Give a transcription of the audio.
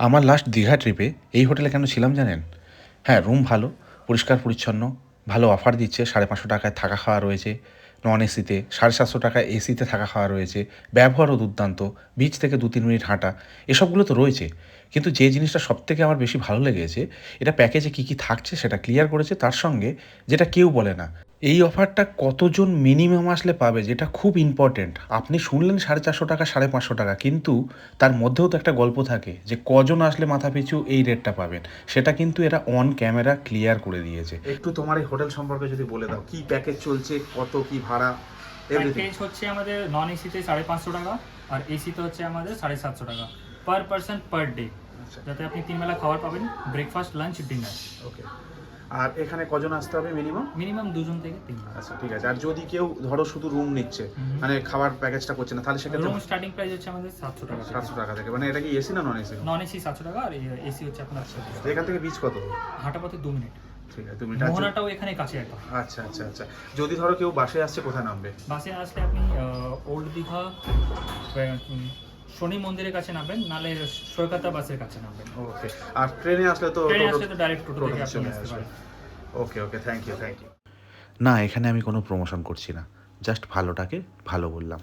আমার লাস্ট দীঘা ট্রিপে এই হোটেলে কেন ছিলাম জানেন? হ্যাঁ, রুম ভালো, পরিষ্কার পরিচ্ছন্ন, ভালো অফার দিচ্ছে, 550 টাকায় থাকা খাওয়া রয়েছে, নন এসিতে 750 টাকায় এসিতে থাকা খাওয়া রয়েছে, ব্যবহারও দুর্দান্ত, বিচ থেকে 2-3 মিনিট হাঁটা, এসবগুলো তো রয়েছে। কিন্তু যে জিনিসটা সবথেকে আমার বেশি ভালো লেগেছে, এটা প্যাকেজে কী কী থাকছে সেটা ক্লিয়ার করেছে, তার সঙ্গে যেটা কেউ বলে না, এই অফারটা কতজন মিনিমাম আসলে পাবে, যেটা খুব ইম্পর্টেন্ট। আপনি শুনলেন 450 টাকা, 550 টাকা, কিন্তু তার মধ্যেও তো একটা গল্প থাকে যে কজন আসলে মাথাপিছু এই রেটটা পাবেন, সেটা কিন্তু এরা অন ক্যামেরা ক্লিয়ার করে দিয়েছে। একটু তোমার এই হোটেল সম্পর্কে যদি বলে দাও, কি প্যাকেজ চলছে, কত কি ভাড়া, এভরিথিং। প্যাকেজ হচ্ছে আমাদের নন এসিতে 550 টাকা আর এসিতে হচ্ছে আমাদের 750 টাকা পার পারসন পার ডে, আচ্ছা, যাতে আপনি 3 বেলা খাবার পাবেন, ব্রেকফাস্ট, লাঞ্চ, ডিনার। ওকে। আর এখানে কজন আসতে হবে মিনিমাম? মিনিমাম 2 জন থেকে 3 জন। আচ্ছা, ঠিক আছে। আর যদি কেউ ধরো শুধু রুম নিচ্ছে, মানে খাবার প্যাকেজটা করছে না, তাহলে সেক্ষেত্রে রুম স্টার্টিং প্রাইস হচ্ছে আমাদের 700 টাকা। 700 টাকা থেকে। মানে এটা কি এসি না নন এসি? নন এসি 700 টাকা আর এসি হচ্ছে আপনার 800 টাকা। এখান থেকে বিচ কত? হাঁটা পথে 2 মিনিট। ঠিক আছে, তুমি মোহনাটাও এখানে কাছে একদম। আচ্ছা আচ্ছা আচ্ছা। যদি ধরো কেউ বাসে আসছে, কোথায় নামবে? বাসে আসলে আপনি ওল্ড দীঘা শনি মন্দিরের কাছে নামবেন, নালে সৈকতা বাসের কাছে নামবেন। ওকে। আর ট্রেনে আসলে তো ডাইরেক্ট টোটো থেকে আপনি চলে আসতে আসবে। পারেন। ওকে ওকে, থ্যাংক ইউ থ্যাংক ইউ। না, এখানে আমি কোনো প্রমোশন করছি না, জাস্ট ভালোটাকে ভালো বললাম।